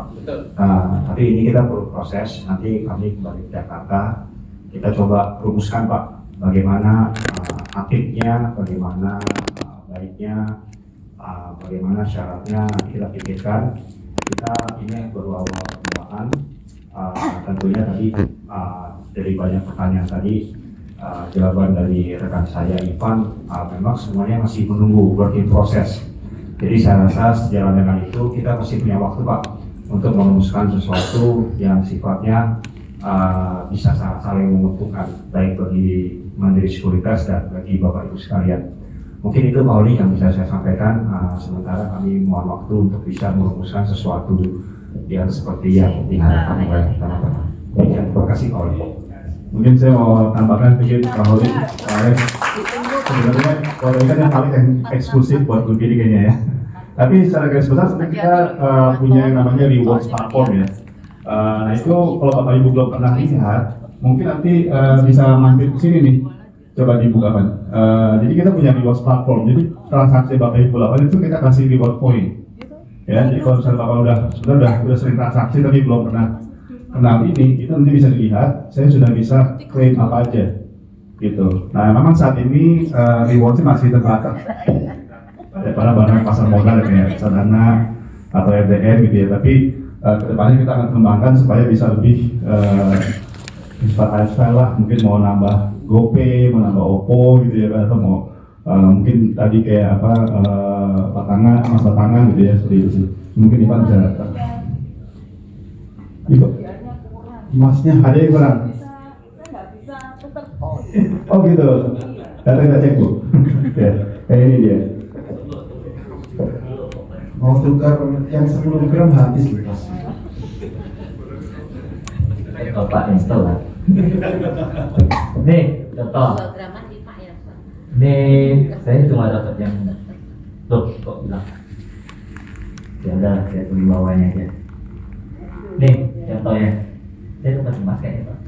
Tapi ini kita perlu proses. Nanti kami kembali ke Jakarta, kita coba rumuskan Pak, bagaimana aktifnya, bagaimana baiknya, bagaimana syaratnya, nanti kita pikirkan. Kita ini baru awal perkembangan. Tentunya tadi dari banyak pertanyaan tadi, jawaban dari rekan saya Ivan, memang semuanya masih menunggu work in process. Jadi saya rasa sejalan dengan itu kita masih punya waktu Pak untuk merumuskan sesuatu yang sifatnya bisa saling menguntungkan, baik bagi Mandiri Sekuritas dan bagi Bapak Ibu sekalian. Mungkin itu Pak Oli yang bisa saya sampaikan, sementara kami mohon waktu untuk bisa merumuskan sesuatu yang seperti yang diharapkan oleh teman-teman. Terima kasih Pak Oli. Mungkin saya mau tambahkan sedikit Pak Oli. Sebenarnya kalau ini kan yang paling eksklusif buat grup ini kayaknya ya. Tapi secara garis besar kita punya yang namanya rewards platform ya. Nah itu kalau Bapak Ibu belum pernah lihat, mungkin nanti bisa mampir ke sini nih. Coba dibukakan. Jadi kita punya rewards platform. Jadi transaksi Bapak Ibu lakukan itu kita kasih reward point. Ya, jadi kalau misalnya Bapak udah sering transaksi tapi belum pernah kenal ini, itu nanti bisa dilihat. Saya sudah bisa claim apa aja, gitu. Nah, memang saat ini rewardnya masih terbatas. Daripada barang pasar modal kayak reksadana atau FDN gitu ya. Tapi kedepannya kita akan kembangkan supaya bisa lebih bersifat lifestyle lah, mungkin mau nambah GoPay, mau nambah Oppo gitu ya kan, atau mau mungkin tadi kayak apa emas batangan gitu ya, seperti itu sih. Mungkin Ivan bisa datang. Ibu, emasnya ada yang kurang? Oh gitu. Datang kita cek Bu. Ya, kayak ini dia. Mau tukar yang 10 gram habis loh. Bapak install lah. Nih, contoh. 2 graman di Pak ya, Pak. Nih, saya cuma dapat yang tuh kok bilang. Ya udah, saya tulis bawahnya aja. Nih, contohnya. Saya dapat emas kayaknya Pak.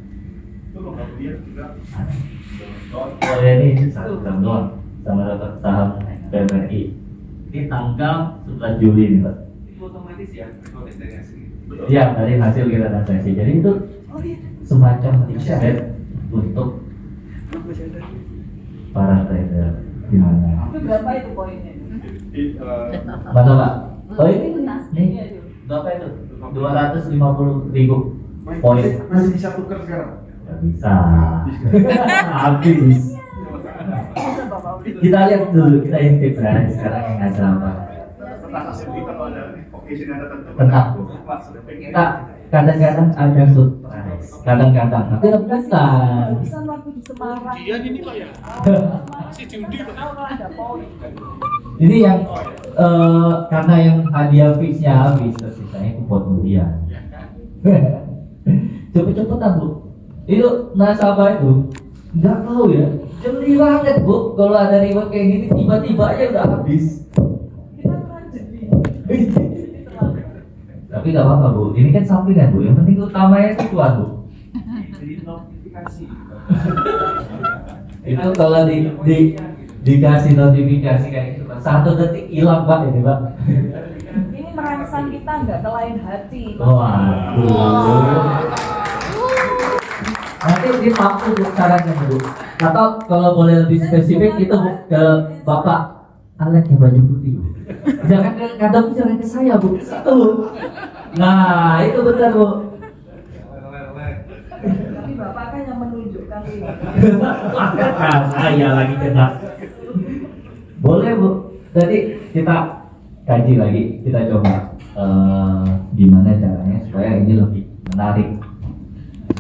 Oh ya ini 1 gram doang, sama dapat saham BMRI. Ini tanggal 11 Juli nih Pak. Itu otomatis ya, otomatis dari hasil. Iya, dari hasil kita transaksi. Jadi itu semacam riset untuk para trader gimana? Itu berapa itu poinnya? Mana Pak? Oh ini nih berapa itu? 250.000 poin. Masih bisa tukar sekarang? Gak bisa. Habis. Kita lihat dulu, kita intip kan sekarang yang ada apa. Tenang. Kita kadang-kadang ada surprise, kadang-kadang tapi rebutan. Bisa waktu di Semarang. Ini Pak ya? Masih judi Pak. Ada poin. Ini yang karena yang hadiah fixnya habis, tersisanya kupon undian. Cepet-cepetan Bu. Itu nasabah itu nggak tahu ya, jeli banget Bu. Kalau ada reward kayak gini tiba-tiba aja udah habis. Kita kan jeli. Tapi nggak apa-apa Bu, ini kan sampingan Bu. Yang penting utamanya itu cuan Bu. Jadi notifikasi. Itu kalau dikasih notifikasi kayak gitu, 1 detik hilang Pak ini Pak. Ini merangsang kita nggak ke lain hati. Waduh. Nanti dipaksa Bu caranya Bu. Atau kalau boleh lebih spesifik itu Bu, ke Bapak Alek yang baju putih Bu. Jangan ke kadang jangan ke saya Bu. Itu. Nah itu benar Bu. Tapi Bapak kan yang menunjukkan ini. Nah, saya lagi kena. Boleh Bu. Jadi kita kaji lagi, kita coba gimana caranya supaya ini lebih menarik.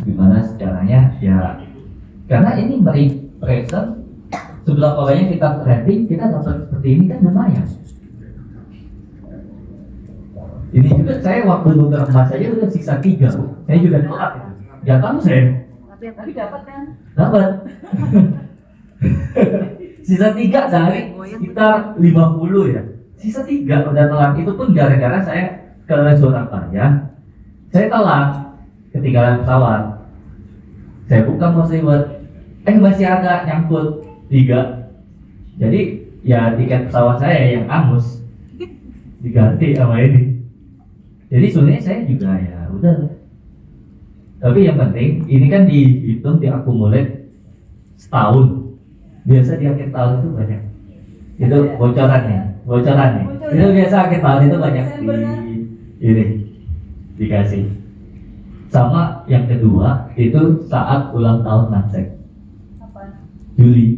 Gimana caranya ya, karena ini beri present sebelah bawahnya kita trading, kita dapat seperti ini kan lumayan. Ini juga saya waktu nuker emas saja udah sisa 3 Bu. Saya juga telat itu. Gak tahu saya. Tapi dapat kan? Dapat. Sisa 3 dari sekitar 50 ya. Sisa 3 udah telat. Itu pun gara-gara saya ke Surabaya. Saya telat ketinggalan pesawat. Saya buka mau reward, masih ada nyangkut 3. Jadi ya tiket pesawat saya yang angus diganti sama ini. Jadi sebenarnya saya juga ya udah. Tapi yang penting ini kan dihitung diakumulate setahun. Biasa di akhir tahun itu banyak. Itu bocorannya. Itu biasa akhir tahun itu banyak ini dikasih. Sama yang kedua itu saat ulang tahun Nasdaq. Juli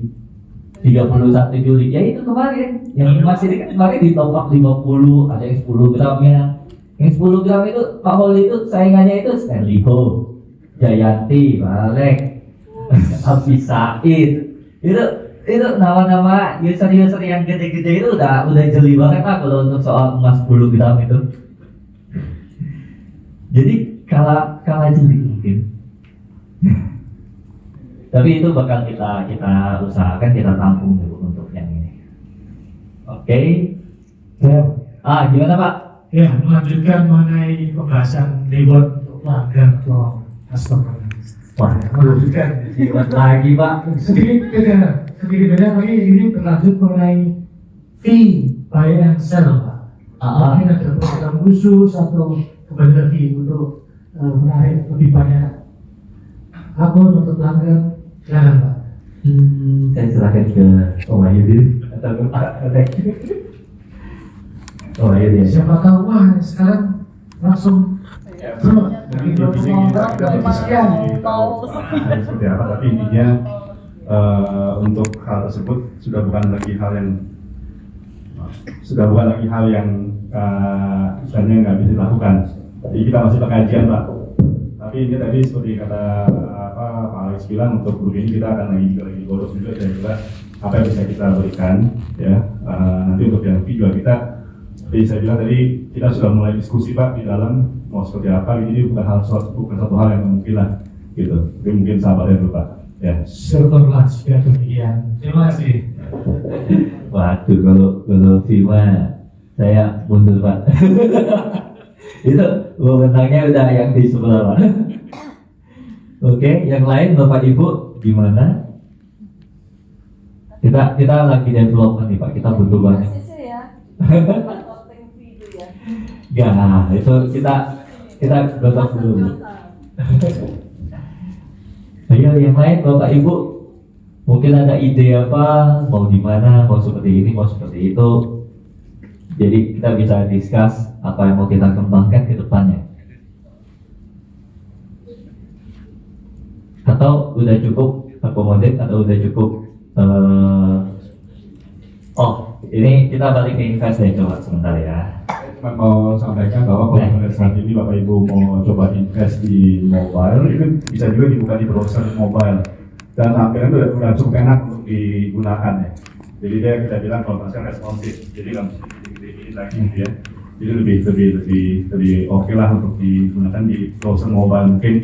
31 Juli. Ya itu kemarin yang masih kemarin di top up 50, ada yang 10 gramnya. Yang 10 gram itu Pak Holi itu saingannya itu Stanley Ho, Jayanti, Balek, Abi Said. Itu nama-nama user-user yang gede-gede itu udah jeli banget Pak kalau untuk soal emas 10 gram itu. Jadi kalah jeli mungkin. Tapi itu bakal kita usahakan kita tampung dulu untuk yang ini. Oke. Gimana Pak? Ya, melanjutkan mengenai pembahasan reward untuk pelanggan atau customer. Wah, Melanjutkan lagi Pak. sedikit beda lagi ini berlanjut mengenai fee buy and sell Pak. Mungkin ada program khusus atau kebanyakan fee untuk menarik lebih banyak akun untuk pelanggan. Silakan Pak. Saya serahkan ke Om Ahyudin atau ke Pak Alek. Om Ahyudin. Siapa tahu wah sekarang langsung Mungkin intinya kita bisa tahu seperti apa, tapi intinya untuk hal tersebut sudah bukan lagi hal yang istilahnya nggak bisa dilakukan. Jadi kita masih pengajian Pak. Tapi ini tadi seperti kata Pak Alex bilang, untuk grup ini kita akan lagi godok juga kira-kira apa yang bisa kita berikan ya. Nanti untuk yang video kita, seperti saya bilang tadi, kita sudah mulai diskusi Pak di dalam mau seperti apa. Jadi bukan satu hal yang mungkin lah gitu. Jadi mungkin sahabat dulu Pak. Ya. Syukurlah jika demikian. Terima kasih. Waduh, kalau Vima saya mundur Pak. Itu wewenangnya udah yang di sebelah Pak. Oke, yang lain Bapak Ibu gimana? Kita lagi development nih Pak, kita butuh banyak. Ya, itu kita godok dulu. Ayo yang lain Bapak Ibu, mungkin ada ide apa, mau gimana, mau seperti ini, mau seperti itu. Jadi kita bisa discuss apa yang mau kita kembangkan ke depannya. Atau udah cukup akomodir, atau udah cukup ini kita balik ke invest deh, coba sebentar ya. Cuma mau sampaikan bahwa kalau pada saat ini Bapak Ibu mau coba invest di mobile, itu bisa juga dibuka di browser mobile, dan tampilannya udah cukup enak untuk digunakan ya. Jadi kita bilang kalau bahasa responsif, jadi nggak mesti digede-gedein lagi gitu ya. Jadi lebih oke lah untuk digunakan di browser mobile. Mungkin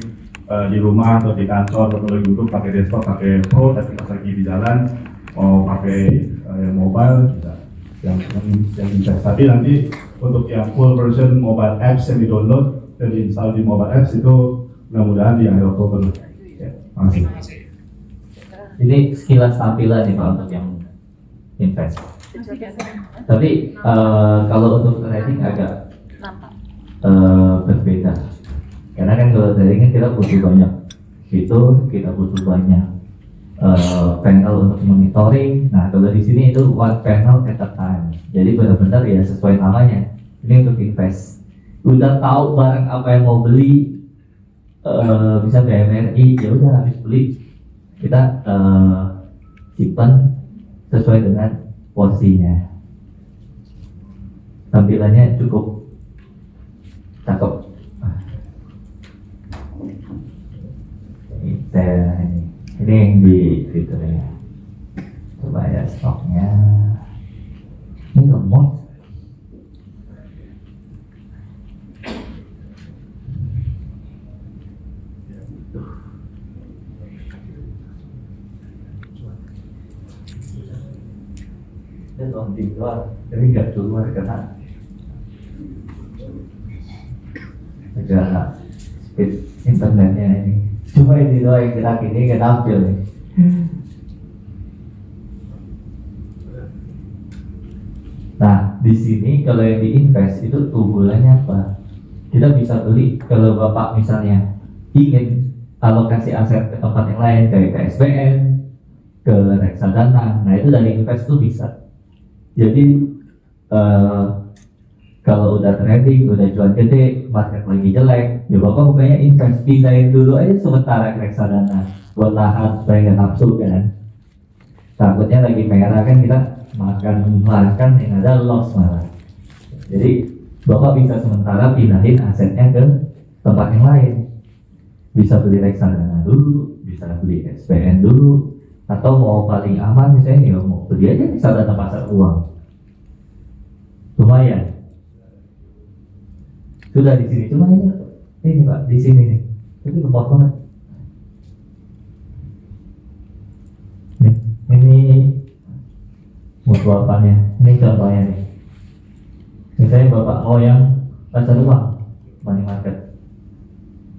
di rumah atau di kantor atau lagi duduk pakai desktop, pakai Pro, tapi pas lagi di jalan mau pakai mobile bisa. Yang invest. Tapi nanti untuk yang full version mobile apps yang di-download dan di-install di mobile apps itu mudah-mudahan di akhir Oktober. Ya, makasih. Ini sekilas tampilan nih Pak untuk yang invest. Tapi kalau untuk trading agak berbeda. Karena kan kalau trading kan kita butuh banyak fitur, kita butuh banyak panel untuk monitoring. Nah kalau di sini itu one panel at a time. Jadi benar-benar ya sesuai namanya. Ini untuk invest. Udah tahu barang apa yang mau beli, bisa BMRI, ya udah habis beli kita simpan sesuai dengan porsinya. Tampilannya cukup cakep. Ini yang di fiturnya. Coba ya stoknya. Ini lemot. Dan on di luar, tapi nggak keluar karena agak speed internetnya ini. Cuma ini doang yang gerak, ini nggak tampil nih. Nah di sini kalau yang diinvest itu bulannya apa? Kita bisa beli kalau Bapak misalnya ingin alokasi aset ke tempat yang lain kayak ke SBN, ke reksadana, nah itu dari invest tuh bisa. Jadi kalau udah trading, udah jual gede, market lagi jelek, ya Bapak bukannya invest, pindahin dulu aja sementara ke reksadana buat tahan supaya nggak nafsu kan. Takutnya lagi merah kan kita makan yang ada loss malah. Jadi Bapak bisa sementara pindahin asetnya ke tempat yang lain. Bisa beli reksadana dulu, bisa beli SPN dulu, atau mau paling aman misalnya ya mau beli aja reksadana pasar uang. Lumayan. Sudah di sini, cuma ini Pak, di sini nih. Tapi lemot banget. Nih, ini mutuapannya. Ini contohnya nih. Misalnya Bapak mau yang pasar uang, money market.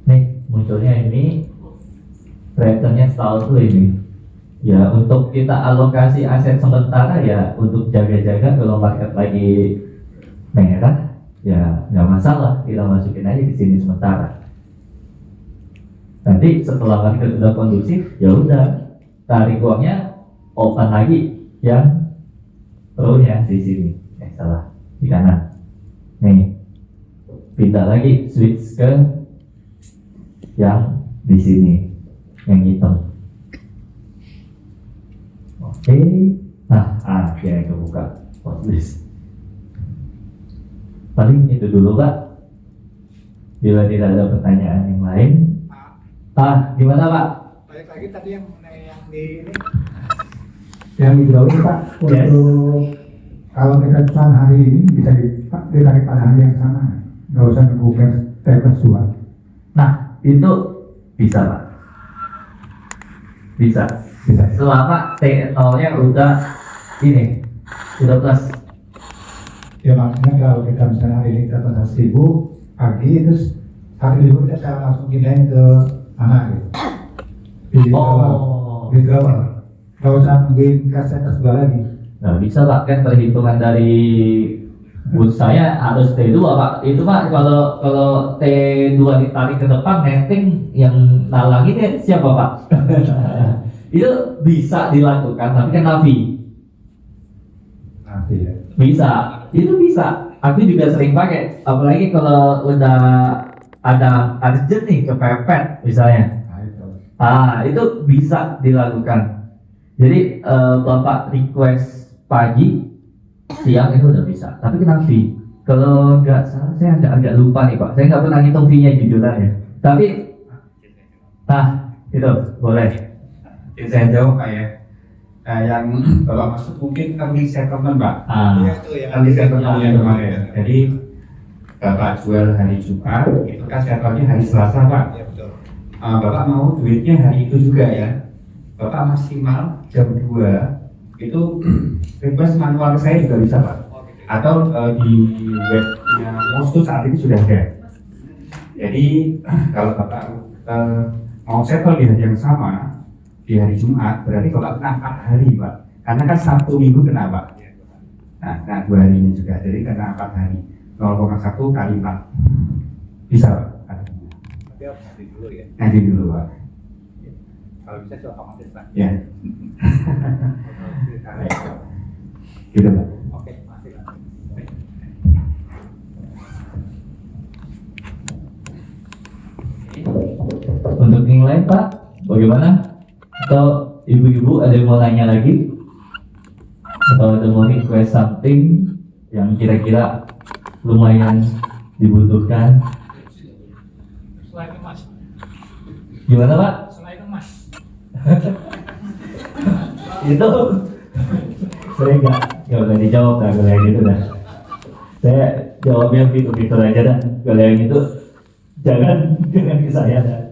Nih, munculnya ini, returnnya setahun tuh ini. Ya, untuk kita alokasi aset sementara ya untuk jaga-jaga kalau market lagi merah, ya nggak masalah, kita masukin aja di sini sementara. Nanti setelah market udah kondusif, ya udah tarik uangnya, open lagi yang pro-nya di sini. Salah di kanan. Nih, pindah lagi switch ke yang di sini, yang hitam. Oke, nah akhirnya kebuka watchlist. Paling itu dulu Pak. Bila tidak ada pertanyaan yang lain, gimana Pak? Balik lagi tadi yang mengenai yang di ini. Yang di drawing Pak, Yes. untuk kalau kita pesan hari ini bisa ditarik pada hari yang sama, nggak usah nunggu tepes suat. Nah, itu bisa Pak. Bisa. Selama T0-nya udah ini, udah plus. Ya makanya kalau kita misalnya hari ini dapat 100.000 pagi, terus hari libur kita sekarang langsung pindahin ke mana gitu. Di Grawal. Nggak usah nungguin kaset sebelah lagi. Nah, bisa Pak, kan perhitungan dari booth saya harus T2 Pak. Itu Pak, kalau T2 ditarik ke depan, netting yang nalanginnya siapa Pak? Itu bisa dilakukan, tapi kan Navi. Nanti ya. Bisa, itu bisa. Aku juga sering pakai, apalagi kalau udah ada urgent nih kepepet misalnya. Itu bisa dilakukan. Jadi Bapak request pagi, siang itu udah bisa. Tapi kenapa fee? Kalau nggak salah, saya agak lupa nih Pak. Saya nggak pernah ngitung fee-nya jujur aja. Tapi, itu boleh. Saya jawab Pak ya. Yang Bapak maksud mungkin early settlement Pak. Early settlement yang kemarin. Jadi Bapak jual hari Jumat, itu kan settlement hari Selasa Pak. Bapak mau duitnya hari itu juga ya. Bapak maksimal jam 2 itu request manual ke saya juga bisa Pak. Atau di webnya Mostu saat ini sudah ada. Jadi kalau Bapak mau settle di hari yang sama di hari Jumat, berarti Bapak kena 4 hari Pak. Karena kan Sabtu Minggu kena Pak. Nah 2 hari ini juga, jadi kena 4 hari. 0,1 kali 4 bisa Pak. Tapi harus nanti dulu ya. Nanti dulu Pak. Kalau bisa sih otomatis Pak. Ya. Gitu Pak. Oke, masih Pak. Untuk yang lain Pak, bagaimana? Atau ibu-ibu ada yang mau nanya lagi? Atau ada mau request something yang kira-kira lumayan dibutuhkan? Selain emas. Gimana Pak? Selain emas. Itu saya nggak boleh dijawab lah kalau yang gitu dah. Saya jawabnya begitu aja dah. Kalau yang itu jangan ke saya dah.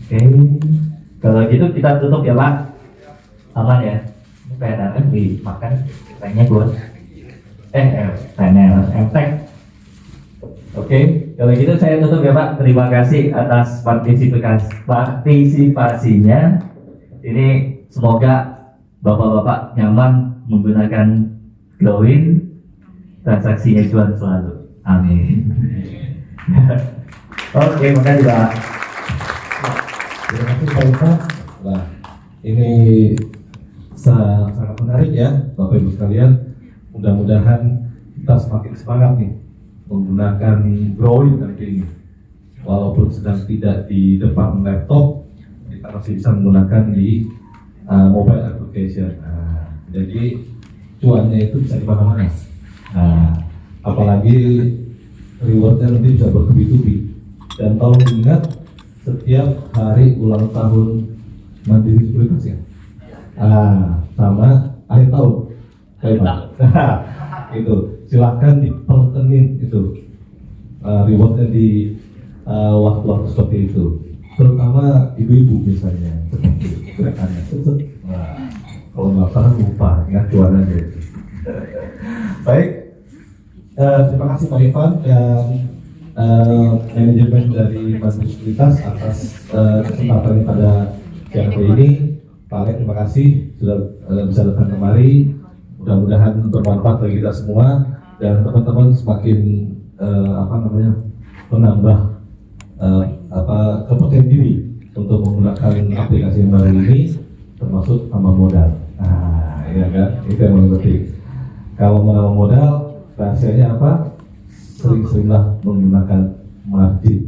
Oke, kalau gitu kita tutup ya Pak. Aman ya. Ini PNL dimakan, tanknya keluar. PNL MTech. Oke, kalau gitu saya tutup ya Pak. Terima kasih atas partisipasinya. Ini semoga Bapak-bapak nyaman menggunakan Glowin. Transaksinya cuan selalu. Amin. Oke, makasih Pak. Terima kasih Pak Iva. Nah, ini sangat menarik ya Bapak Ibu sekalian. Mudah-mudahan kita semakin semangat nih menggunakan Glowin kali ini. Walaupun sedang tidak di depan laptop, kita masih bisa menggunakan di mobile application. Jadi cuannya itu bisa di mana-mana. Apalagi rewardnya nanti bisa bertubi-tubi. Dan tolong ingat, setiap hari ulang tahun Mandiri Sekuritas ya, sama akhir tahun, itu silahkan diperkenin itu rewardnya di waktu-waktu seperti itu, terutama ibu-ibu misalnya, gerakannya, kalau nggak salah lupa, ingat cuan aja. Baik, terima kasih Pak Ivan dan manajemen dari Mandiri Sekuritas atas kesempatannya pada siang hari ini. Pak Alek, terima kasih sudah bisa datang kemari. Mudah-mudahan bermanfaat bagi kita semua dan teman-teman semakin menambah kepercayaan diri untuk menggunakan aplikasi yang baru ini. termasuk tambah modal. Nah, iya kan, itu yang paling penting. Kalau menambah modal, rahasianya apa? Sering-seringlah menggunakan margin.